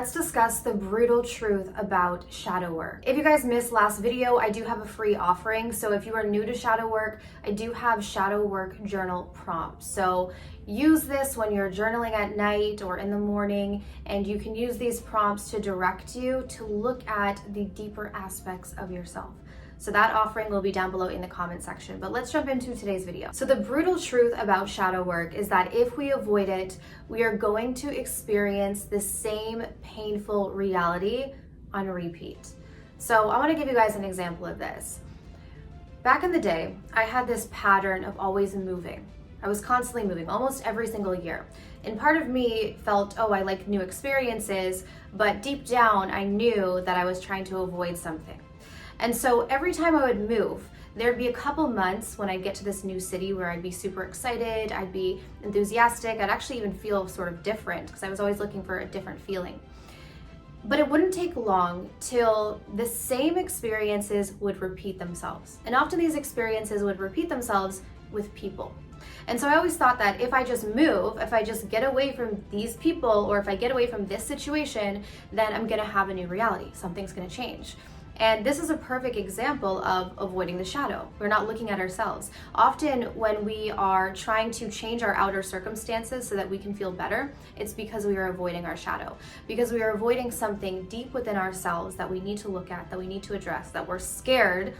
Let's discuss the brutal truth about shadow work. If you guys missed last video, I do have a free offering. So if you are new to shadow work, I do have shadow work journal prompts. So use this when you're journaling at night or in the morning, and you can use these prompts to direct you to look at the deeper aspects of yourself. So that offering will be down below in the comment section, but let's jump into today's video. So the brutal truth about shadow work is that if we avoid it, we are going to experience the same painful reality on repeat. So I want to give you guys an example of this. Back in the day, I had this pattern of always moving. I was constantly moving, almost every single year. And part of me felt, oh, I like new experiences, but deep down, I knew that I was trying to avoid something. And so every time I would move, there'd be a couple months when I'd get to this new city where I'd be super excited, I'd be enthusiastic, I'd actually even feel sort of different because I was always looking for a different feeling. But it wouldn't take long till the same experiences would repeat themselves. And often these experiences would repeat themselves with people. And so I always thought that if I just move, if I just get away from these people, or if I get away from this situation, then I'm gonna have a new reality. Something's gonna change. And this is a perfect example of avoiding the shadow. We're not looking at ourselves. Often when we are trying to change our outer circumstances so that we can feel better, it's because we are avoiding our shadow. Because we are avoiding something deep within ourselves that we need to look at, that we need to address, that we're scared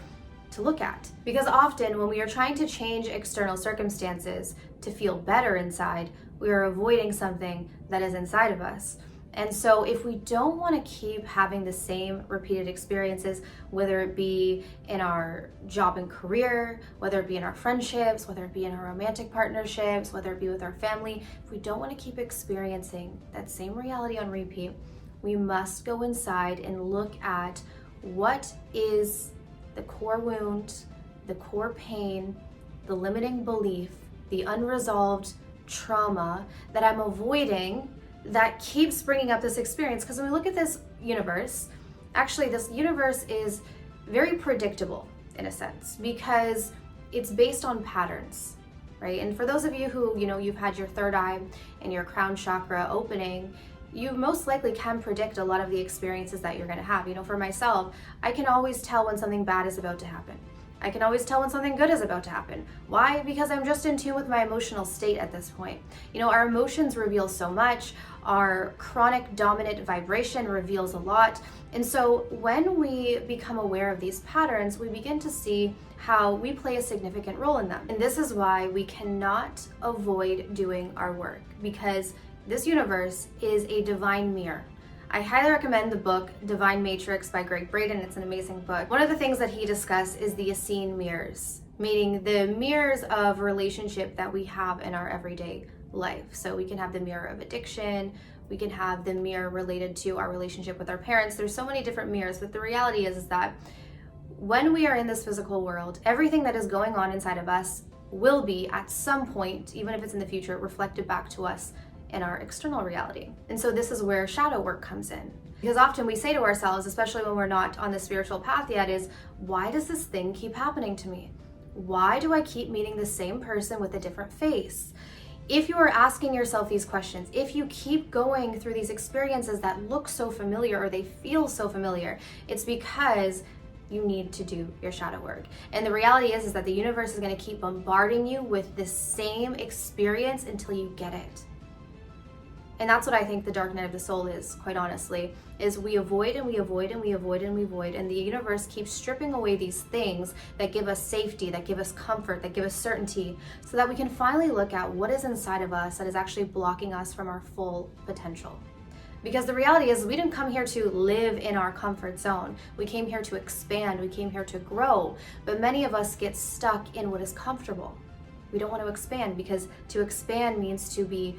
to look at. Because often when we are trying to change external circumstances to feel better inside, we are avoiding something that is inside of us. And so if we don't want to keep having the same repeated experiences, whether it be in our job and career, whether it be in our friendships, whether it be in our romantic partnerships, whether it be with our family, if we don't want to keep experiencing that same reality on repeat, we must go inside and look at what is the core wound, the core pain, the limiting belief, the unresolved trauma that I'm avoiding that keeps bringing up this experience. Because when we look at this universe, actually this universe is very predictable in a sense because it's based on patterns, right? And for those of you who, you've had your third eye and your crown chakra opening, you most likely can predict a lot of the experiences that you're going to have. For myself, I can always tell when something bad is about to happen. I can always tell when something good is about to happen. Why? Because I'm just in tune with my emotional state at this point. Our emotions reveal so much. Our chronic dominant vibration reveals a lot. And so when we become aware of these patterns, we begin to see how we play a significant role in them. And this is why we cannot avoid doing our work, because this universe is a divine mirror. I highly recommend the book Divine Matrix by Greg Braden. It's an amazing book. One of the things that he discussed is the Essene mirrors, meaning the mirrors of relationship that we have in our everyday life. So we can have the mirror of addiction, we can have the mirror related to our relationship with our parents. There's so many different mirrors, but the reality is that when we are in this physical world, everything that is going on inside of us will be at some point, even if it's in the future, reflected back to us in our external reality. And so this is where shadow work comes in. Because often we say to ourselves, especially when we're not on the spiritual path yet, is, why does this thing keep happening to me? Why do I keep meeting the same person with a different face? If you are asking yourself these questions, if you keep going through these experiences that look so familiar or they feel so familiar, it's because you need to do your shadow work. And the reality is that the universe is going to keep bombarding you with the same experience until you get it. And that's what I think the dark night of the soul is, quite honestly, is we avoid and we avoid and we avoid and we avoid, and the universe keeps stripping away these things that give us safety, that give us comfort, that give us certainty, so that we can finally look at what is inside of us that is actually blocking us from our full potential. Because the reality is we didn't come here to live in our comfort zone. We came here to expand, we came here to grow, but many of us get stuck in what is comfortable. We don't want to expand because to expand means to be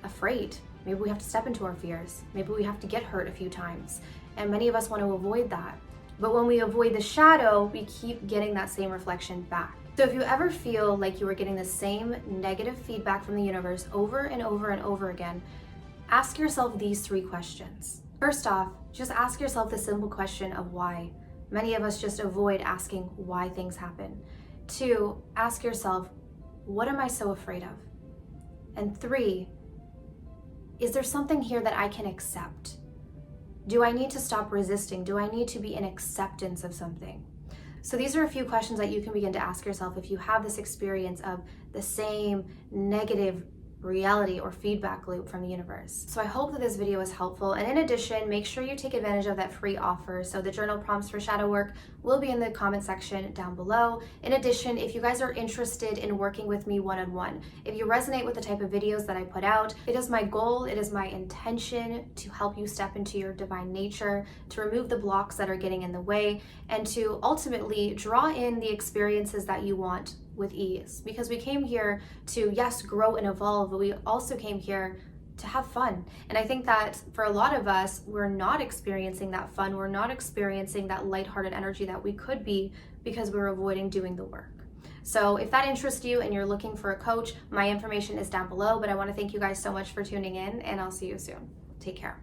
afraid. Maybe we have to step into our fears. Maybe we have to get hurt a few times. And many of us want to avoid that. But when we avoid the shadow, we keep getting that same reflection back. So if you ever feel like you are getting the same negative feedback from the universe over and over and over again, ask yourself these 3 questions. First off, just ask yourself the simple question of why. Many of us just avoid asking why things happen. 2, ask yourself, what am I so afraid of? And 3, is there something here that I can accept? Do I need to stop resisting? Do I need to be in acceptance of something? So these are a few questions that you can begin to ask yourself if you have this experience of the same negative reality or feedback loop from the universe. So I hope that this video is helpful. And in addition, make sure you take advantage of that free offer. So the journal prompts for shadow work will be in the comment section down below. In addition, if you guys are interested in working with me one-on-one, if you resonate with the type of videos that I put out, it is my goal, it is my intention to help you step into your divine nature, to remove the blocks that are getting in the way, and to ultimately draw in the experiences that you want with ease. Because we came here to, yes, grow and evolve, but we also came here to have fun. And I think that for a lot of us, we're not experiencing that fun. We're not experiencing that lighthearted energy that we could be because we're avoiding doing the work. So if that interests you and you're looking for a coach, my information is down below. But I want to thank you guys so much for tuning in, and I'll see you soon. Take care.